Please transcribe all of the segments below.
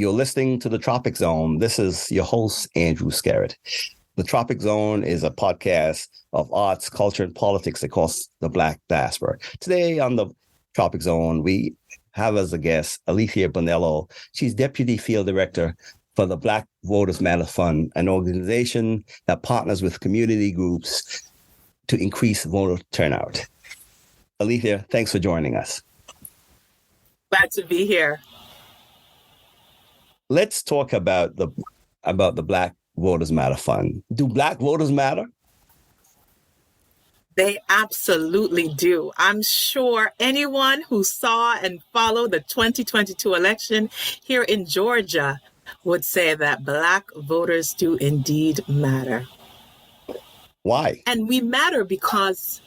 You're listening to The Tropic Zone. This is your host, Andrew Scarrett. The Tropic Zone is a podcast of arts, culture, and politics across the Black diaspora. Today on The Tropic Zone, we have as a guest Alethea Bonello. She's Deputy Field Director for the Black Voters Matter Fund, an organization that partners with community groups to increase voter turnout. Alethea, thanks for joining us. Glad to be here. Let's talk about the Black Voters Matter Fund. Do Black voters matter? They absolutely do. I'm sure anyone who saw and followed the 2022 election here in Georgia would say that Black voters do indeed matter. Why? And we matter because,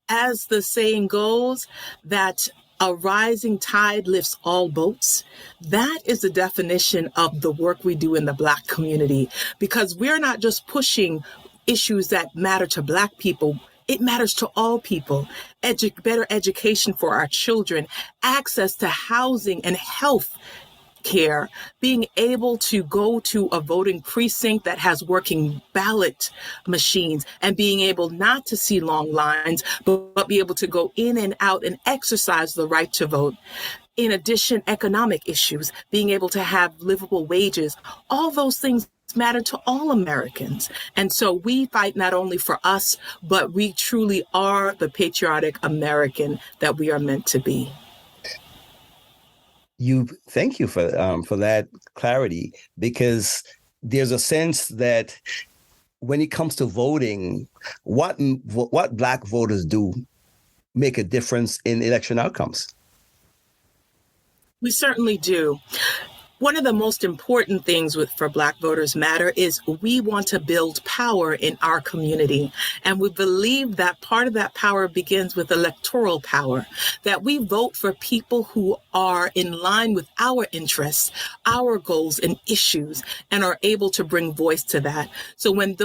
as the saying goes, that a rising tide lifts all boats. That is the definition of the work we do in the Black community, because we're not just pushing issues that matter to Black people. It matters to all people. Better education for our children, access to housing and health care, being able to go to a voting precinct that has working ballot machines and being able not to see long lines, but be able to go in and out and exercise the right to vote. In addition, economic issues, being able to have livable wages, all those things matter to all Americans. And so we fight not only for us, but we truly are the patriotic American that we are meant to be. Thank you for that clarity, because there's a sense that when it comes to voting, what Black voters do make a difference in election outcomes. We certainly do. One of the most important things for Black Voters Matter is we want to build power in our community. And we believe that part of that power begins with electoral power, that we vote for people who are in line with our interests, our goals and issues, and are able to bring voice to that. So when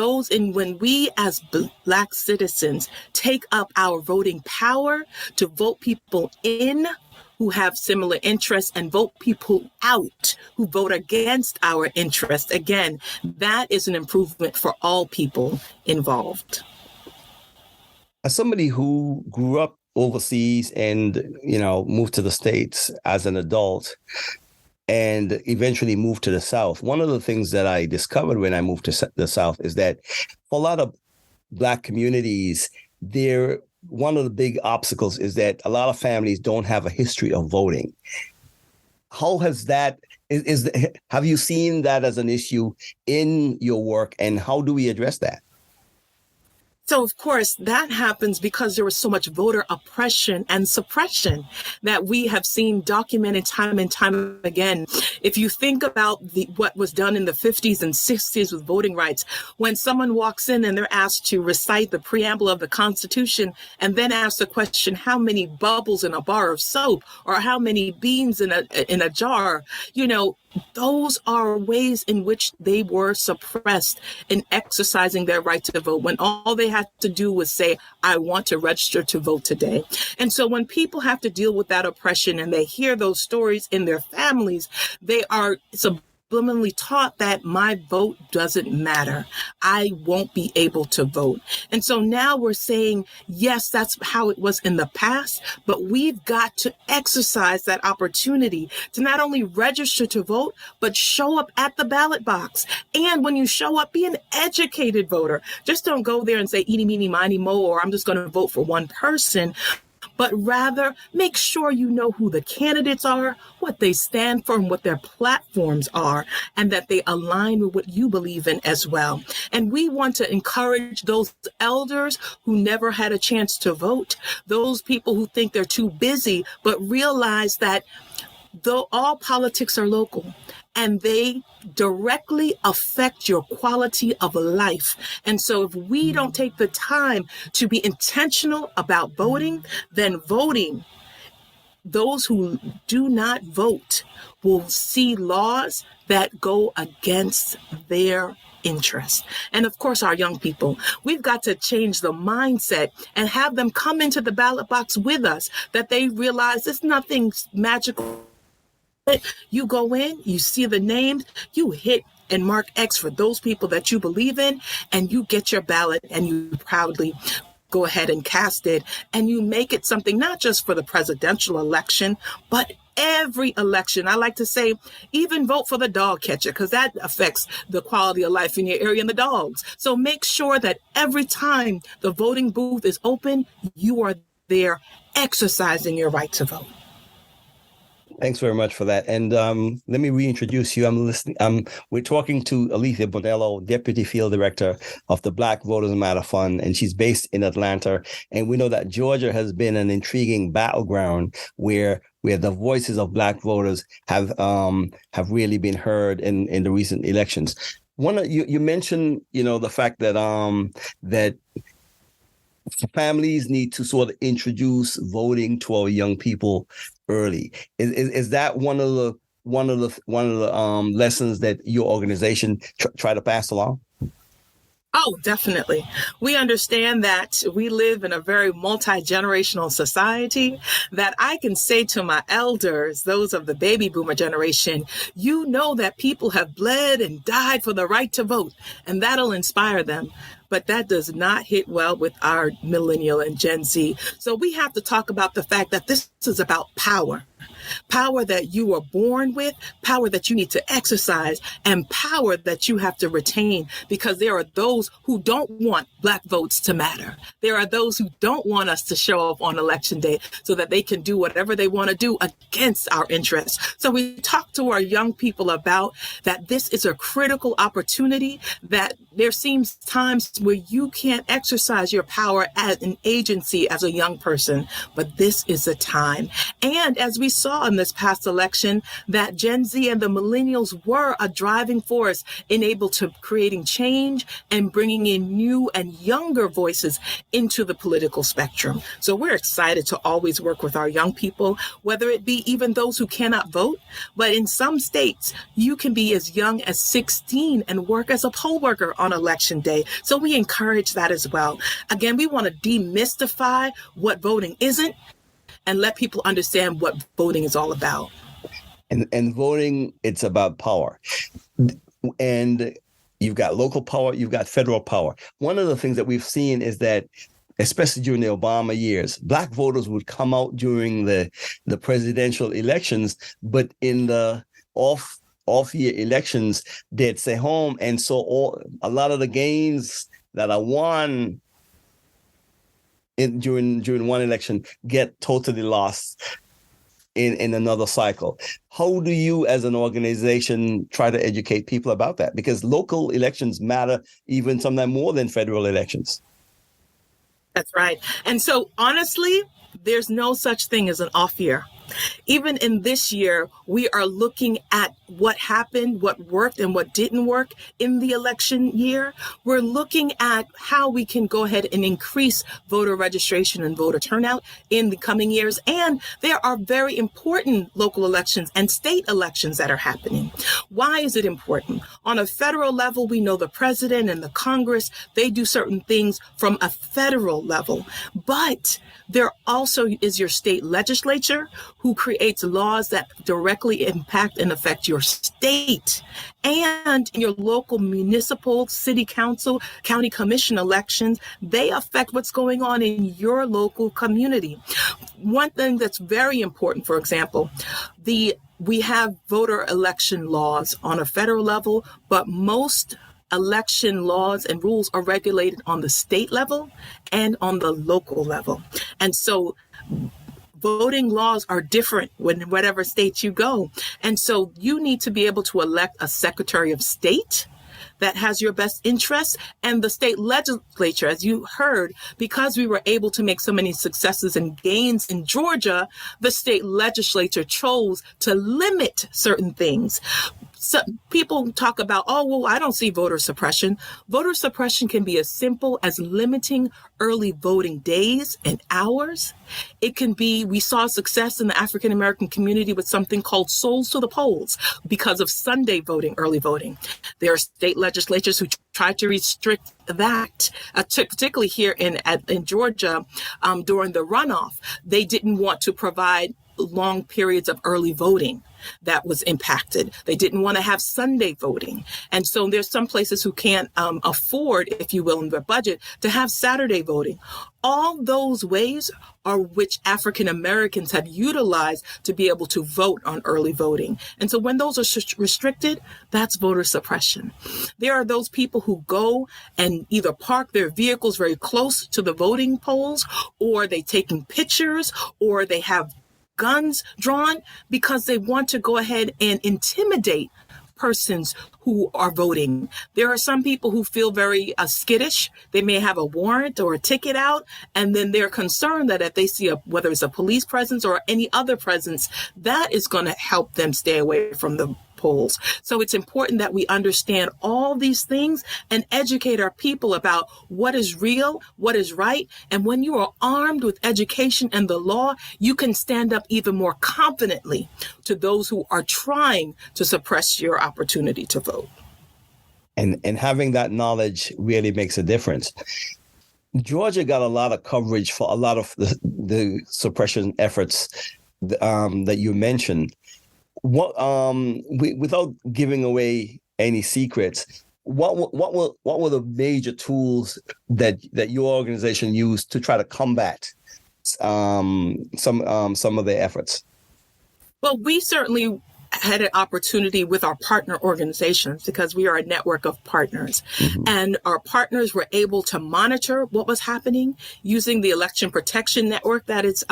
we as Black citizens take up our voting power to vote people in who have similar interests and vote people out who vote against our interests, again, that is an improvement for all people involved. As somebody who grew up overseas and, moved to the States as an adult and eventually moved to the South, one of the things that I discovered when I moved to the South is that for a lot of Black communities, one of the big obstacles is that a lot of families don't have a history of voting. How has that, have you seen that as an issue in your work, and how do we address that? So, of course, that happens because there was so much voter oppression and suppression that we have seen documented time and time again. If you think about what was done in the 50s and 60s with voting rights, when someone walks in and they're asked to recite the preamble of the Constitution and then ask the question, how many bubbles in a bar of soap or how many beans in a jar, those are ways in which they were suppressed in exercising their right to vote, when all they had to do was say, I want to register to vote today. And so when people have to deal with that oppression and they hear those stories in their families, they are subliminally taught that my vote doesn't matter. I won't be able to vote. And so now we're saying, yes, that's how it was in the past, but we've got to exercise that opportunity to not only register to vote, but show up at the ballot box. And when you show up, be an educated voter. Just don't go there and say, eeny, meeny, miny, mo, or I'm just going to vote for one person. But rather make sure you know who the candidates are, what they stand for, and what their platforms are, and that they align with what you believe in as well. And we want to encourage those elders who never had a chance to vote, those people who think they're too busy, but realize that though all politics are local, and they directly affect your quality of life. And so if we don't take the time to be intentional about voting, then voting, those who do not vote will see laws that go against their interest. And of course, our young people, we've got to change the mindset and have them come into the ballot box with us, that they realize there's nothing magical You go in, you see the names, you hit and mark X for those people that you believe in, and you get your ballot and you proudly go ahead and cast it, and you make it something not just for the presidential election, but every election. I like to say, even vote for the dog catcher, because that affects the quality of life in your area and the dogs. So make sure that every time the voting booth is open, you are there exercising your right to vote. Thanks very much for that. And let me reintroduce you. I'm listening. We're talking to Alethea Bonello, Deputy Field Director of the Black Voters Matter Fund, and she's based in Atlanta. And we know that Georgia has been an intriguing battleground where the voices of Black voters have really been heard in the recent elections. You mentioned, the fact that that families need to sort of introduce voting to our young people early. Is that one of the lessons that your organization try to pass along? Oh, definitely. We understand that we live in a very multi-generational society, that I can say to my elders, those of the baby boomer generation, you know that people have bled and died for the right to vote, and that'll inspire them. But that does not hit well with our millennial and Gen Z. So we have to talk about the fact that this is about power. Power that you were born with, power that you need to exercise, and power that you have to retain, because there are those who don't want Black votes to matter. There are those who don't want us to show up on election day so that they can do whatever they want to do against our interests. So we talk to our young people about that this is a critical opportunity, that there seems times where you can't exercise your power as an agency as a young person, but this is the time. And as we saw in this past election, that Gen Z and the millennials were a driving force enabled to creating change and bringing in new and younger voices into the political spectrum. So we're excited to always work with our young people, whether it be even those who cannot vote, but in some states, you can be as young as 16 and work as a poll worker on election day. So we encourage that as well. Again, we want to demystify what voting isn't and let people understand what voting is all about. And voting, it's about power. And you've got local power, you've got federal power. One of the things that we've seen is that, especially during the Obama years, Black voters would come out during the presidential elections, but in the off-year elections, they'd stay home. And so a lot of the gains that are won during one election get totally lost in another cycle. How do you as an organization try to educate people about that? Because local elections matter even sometimes more than federal elections. That's right. And so honestly, there's no such thing as an off year. Even in this year, we are looking at what happened, what worked and what didn't work in the election year. We're looking at how we can go ahead and increase voter registration and voter turnout in the coming years. And there are very important local elections and state elections that are happening. Why is it important? On a federal level, we know the president and the Congress, they do certain things from a federal level. But there also is your state legislature who creates laws that directly impact and affect your state, and your local municipal, city council, county commission elections. They affect what's going on in your local community. One thing that's very important, for example, we have voter election laws on a federal level, but most election laws and rules are regulated on the state level and on the local level. And so voting laws are different when whatever state you go. And so you need to be able to elect a Secretary of State that has your best interests, and the state legislature, as you heard, because we were able to make so many successes and gains in Georgia, the state legislature chose to limit certain things. So people talk about, oh, well, I don't see voter suppression. Voter suppression can be as simple as limiting early voting days and hours. It can be, we saw success in the African American community with something called Souls to the Polls because of Sunday voting, early voting. There are state legislatures who try to restrict that, particularly here in Georgia during the runoff. They didn't want to provide long periods of early voting that was impacted. They didn't want to have Sunday voting. And so there's some places who can't afford, if you will, in their budget to have Saturday voting. All those ways are which African Americans have utilized to be able to vote on early voting. And so when those are restricted, that's voter suppression. There are those people who go and either park their vehicles very close to the voting polls, or they taking pictures, or they have guns drawn because they want to go ahead and intimidate persons who are voting. There are some people who feel very skittish. They may have a warrant or a ticket out, and then they're concerned that if they see whether it's a police presence or any other presence, that is going to help them stay away from the polls. So it's important that we understand all these things and educate our people about what is real, what is right. And when you are armed with education and the law, you can stand up even more confidently to those who are trying to suppress your opportunity to vote. And having that knowledge really makes a difference. Georgia got a lot of coverage for a lot of the suppression efforts that you mentioned. What without giving away any secrets, what were the major tools that your organization used to try to combat some of their efforts? Well, we certainly had an opportunity with our partner organizations because we are a network of partners. Mm-hmm. And our partners were able to monitor what was happening using the election protection network that is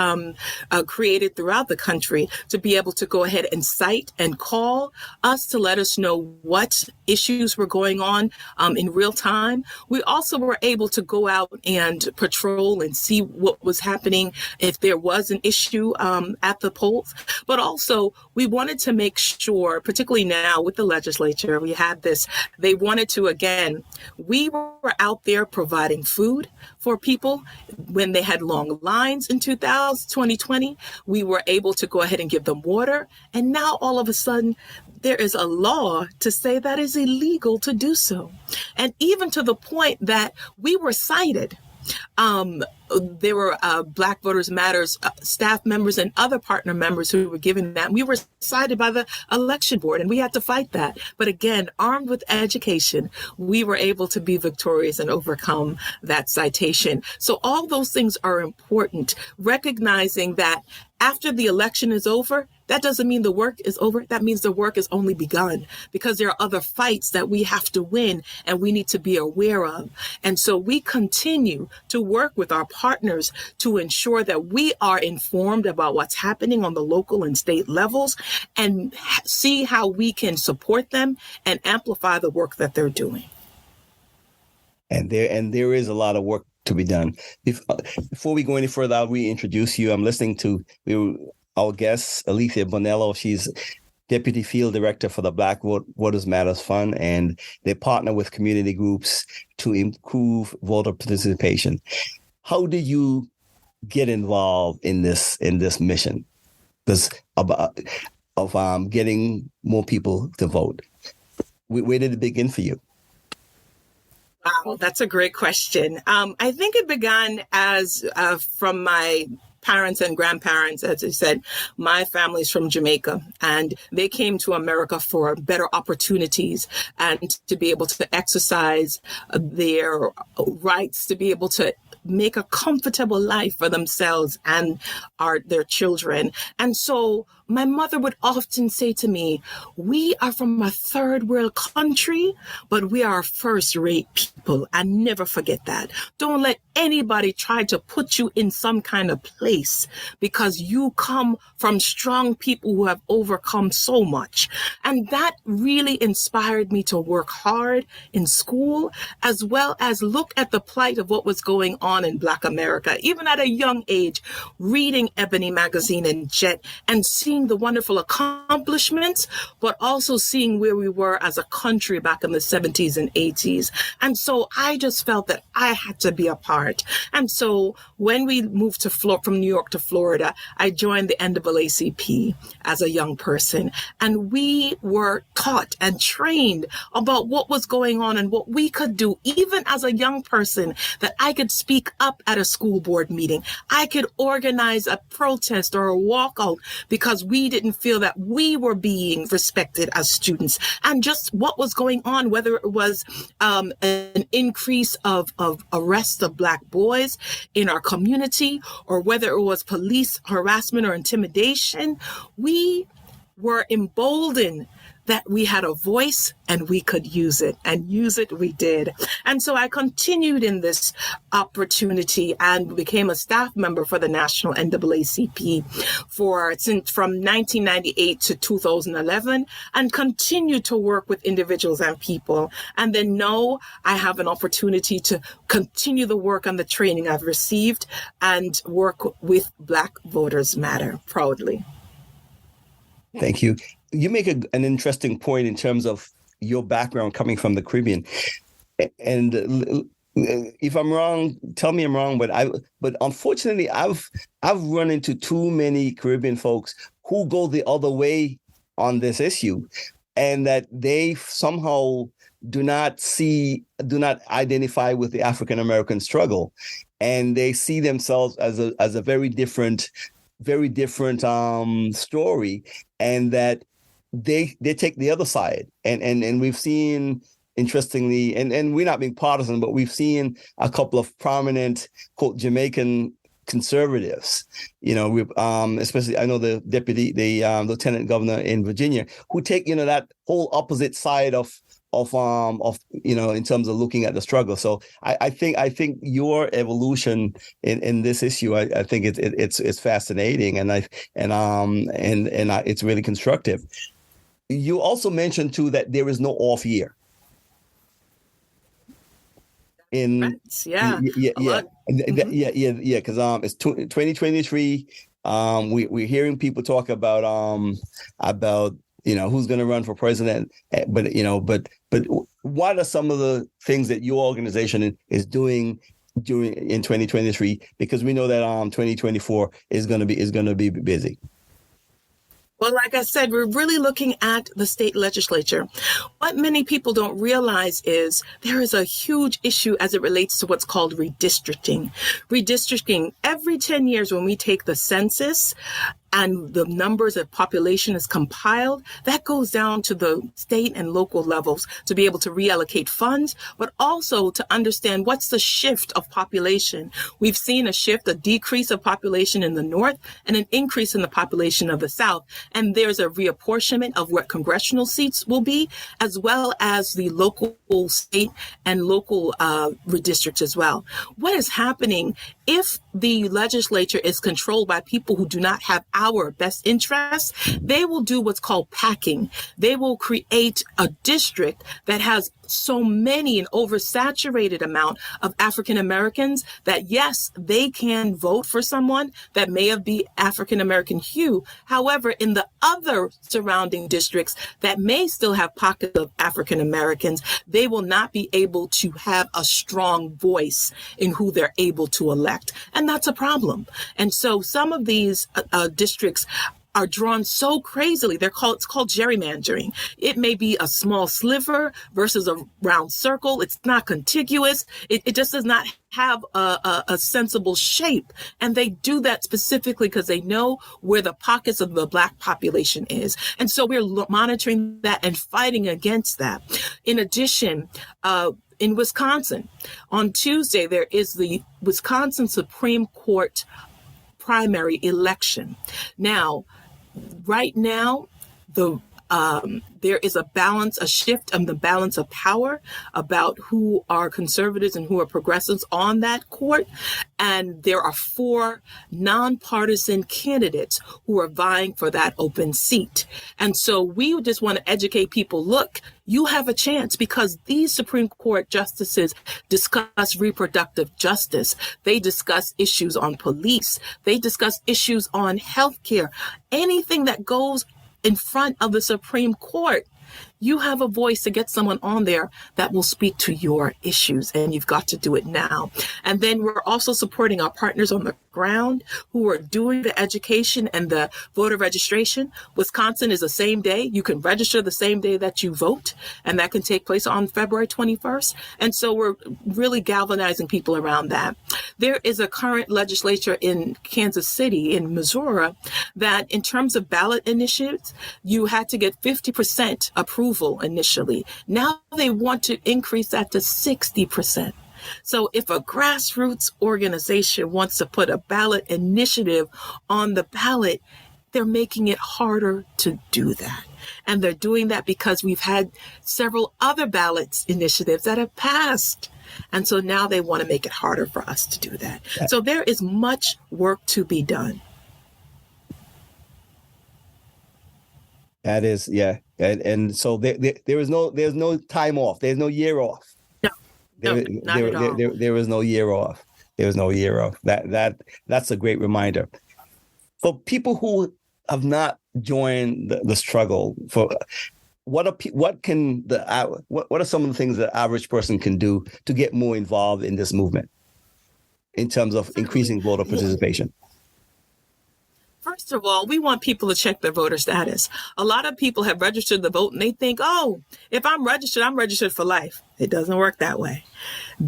created throughout the country to be able to go ahead and cite and call us to let us know what issues were going on in real time. We also were able to go out and patrol and see what was happening if there was an issue at the polls. But also we wanted to make sure, particularly now with the legislature, we had this, they wanted to, again, we were out there providing food for people when they had long lines in 2020. We were able to go ahead and give them water. And now all of a sudden, there is a law to say that is illegal to do so. And even to the point that we were cited. There were Black Voters Matters staff members and other partner members who were given that. We were cited by the election board and we had to fight that. But again, armed with education, we were able to be victorious and overcome that citation. So all those things are important, recognizing that after the election is over, that doesn't mean the work is over. That means the work is only begun because there are other fights that we have to win and we need to be aware of. And so we continue to work with our partners to ensure that we are informed about what's happening on the local and state levels and see how we can support them and amplify the work that they're doing. And there is a lot of work to be done. Before we go any further, I'll reintroduce you. I'm listening to our guest, Alethea Bonello. She's Deputy Field Director for the Black Voters Matters Fund, and they partner with community groups to improve voter participation. How did you get involved in this mission? Of getting more people to vote. Where did it begin for you? Wow, that's a great question. I think it began as from my parents and grandparents. As I said, my family's from Jamaica, and they came to America for better opportunities and to be able to exercise their rights, to be able to make a comfortable life for themselves and their children. And so my mother would often say to me, we are from a third world country, but we are first-rate people. And never forget that. Don't let anybody try to put you in some kind of place because you come from strong people who have overcome so much. And that really inspired me to work hard in school, as well as look at the plight of what was going on in Black America, even at a young age, reading Ebony magazine and Jet and seeing seeing the wonderful accomplishments, but also seeing where we were as a country back in the 70s and 80s. And so I just felt that I had to be a part. And so when we moved from New York to Florida, I joined the NAACP as a young person. And we were taught and trained about what was going on and what we could do, even as a young person, that I could speak up at a school board meeting. I could organize a protest or a walkout because we didn't feel that we were being respected as students. And just what was going on, whether it was an increase of arrests of Black boys in our community, or whether it was police harassment or intimidation, we were emboldened that we had a voice and we could use it, and use it we did. And so I continued in this opportunity and became a staff member for the National NAACP from 1998 to 2011, and continued to work with individuals and people. And then now I have an opportunity to continue the work and the training I've received and work with Black Voters Matter proudly. Thank you. You make an interesting point in terms of your background coming from the Caribbean. And if I'm wrong, tell me I'm wrong. But unfortunately, I've run into too many Caribbean folks who go the other way on this issue, and that they somehow do not identify with the African American struggle, and they see themselves as a very different story, and that they take the other side. And we've seen, interestingly, and we're not being partisan, but we've seen a couple of prominent, quote, Jamaican conservatives, especially I know the lieutenant governor in Virginia, who take, that whole opposite side of in terms of looking at the struggle. So I think your evolution in this issue, I think it's fascinating, and it's really constructive. You also mentioned too that there is no off year. Because it's 2023. We're hearing people talk about who's going to run for president, but what are some of the things that your organization is doing in 2023? Because we know that 2024 is going to be busy. Well, like I said, we're really looking at the state legislature. What many people don't realize is there is a huge issue as it relates to what's called redistricting. Redistricting, every 10 years when we take the census and the numbers of population is compiled, that goes down to the state and local levels to be able to reallocate funds, but also to understand what's the shift of population. We've seen a decrease of population in the north and an increase in the population of the south. And there's a reapportionment of what congressional seats will be, as well as the local, state, and local redistricts as well. What is happening if the legislature is controlled by people who do not have our best interests? They will do what's called packing. They will create a district that has so many, an oversaturated amount of African Americans that, yes, they can vote for someone that may have be African American hue. However, in the other surrounding districts that may still have pockets of African Americans, they will not be able to have a strong voice in who they're able to elect. And that's a problem. And so some of these districts are drawn so crazily. It's called gerrymandering. It may be a small sliver versus a round circle. It's not contiguous. It just does not have a sensible shape. And they do that specifically because they know where the pockets of the Black population is. And so we're monitoring that and fighting against that. In addition, in Wisconsin, on Tuesday, there is the Wisconsin Supreme Court primary election. Now, right now, the There is a shift in the balance of power about who are conservatives and who are progressives on that court. And there are 4 nonpartisan candidates who are vying for that open seat. And so we just want to educate people, look, you have a chance because these Supreme Court justices discuss reproductive justice. They discuss issues on police. They discuss issues on healthcare. Anything that goes in front of the Supreme Court, you have a voice to get someone on there that will speak to your issues, and you've got to do it now. And then we're also supporting our partners on the ground who are doing the education and the voter registration. Wisconsin is the same day. You can register the same day that you vote, and that can take place on February 21st. And so we're really galvanizing people around that. There is a current legislature in Kansas City, in Missouri, that in terms of ballot initiatives, you had to get 50% approval initially. Now they want to increase that to 60%. So if a grassroots organization wants to put a ballot initiative on the ballot, they're making it harder to do that. And they're doing that because we've had several other ballot initiatives that have passed. And so now they want to make it harder for us to do that. So there is much work to be done. That is, yeah. And so there's no time off. There's no year off. Not at all. There is no year off. There is no year off. That's a great reminder. For people who have not joined the struggle, what are some of the things that average person can do to get more involved in this movement in terms of increasing voter participation? First of all, we want people to check their voter status. A lot of people have registered to vote and they think, oh, if I'm registered for life. It doesn't work that way.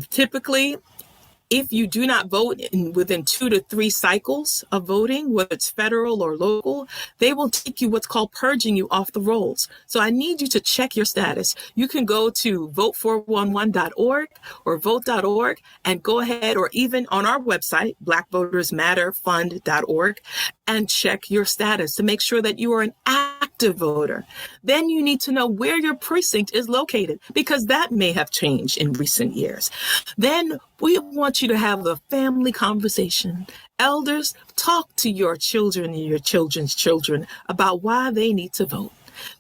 Typically, if you do not vote within 2 to 3 cycles of voting, whether it's federal or local, they will take you what's called purging you off the rolls. So I need you to check your status. You can go to vote411.org or vote.org and go ahead, or even on our website, BlackVotersMatterFund.org, and check your status to make sure that you are an active voter. Then you need to know where your precinct is located, because that may have changed in recent years. Then we want you to have a family conversation. Elders, talk to your children and your children's children about why they need to vote.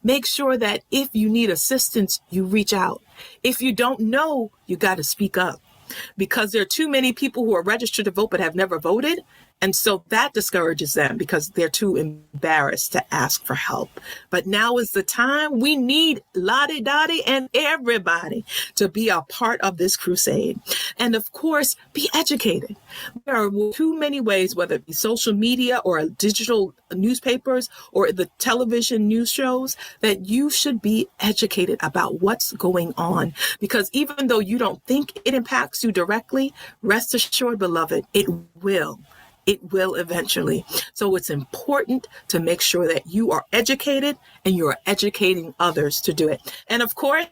Make sure that if you need assistance, you reach out. If you don't know, you got to speak up, because there are too many people who are registered to vote but have never voted. And so that discourages them because they're too embarrassed to ask for help. But now is the time. We need Lottie Dottie and everybody to be a part of this crusade. And of course, be educated. There are too many ways, whether it be social media or digital newspapers or the television news shows, that you should be educated about what's going on. Because even though you don't think it impacts you directly, rest assured, beloved, it will. It will eventually. So it's important to make sure that you are educated and you are educating others to do it. And of course,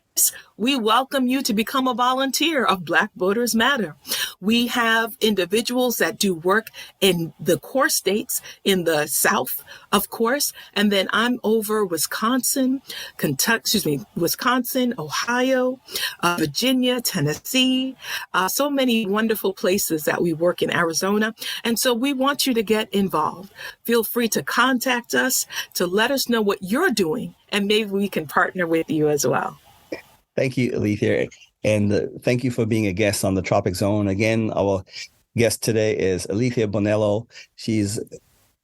we welcome you to become a volunteer of Black Voters Matter. We have individuals that do work in the core states in the South, of course, and then I'm over Wisconsin, Ohio, Virginia, Tennessee, so many wonderful places that we work in, Arizona. And so we want you to get involved. Feel free to contact us to let us know what you're doing, and maybe we can partner with you as well. Thank you, Alethea. And thank you for being a guest on the Tropic Zone. Again, our guest today is Alethea Bonello. She's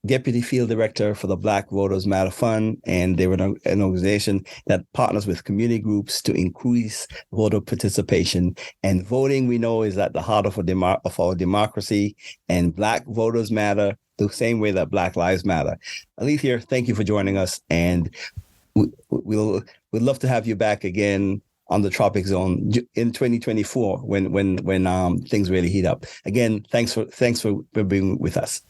Deputy Field Director for the Black Voters Matter Fund, and they're an organization that partners with community groups to increase voter participation. And voting, we know, is at the heart of our democracy, and Black Voters Matter the same way that Black Lives Matter. Alethea, thank you for joining us, and we'd love to have you back again on the Tropic Zone in 2024 when things really heat up. Again, thanks for being with us.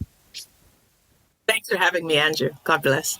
Thanks for having me, Andrew. God bless.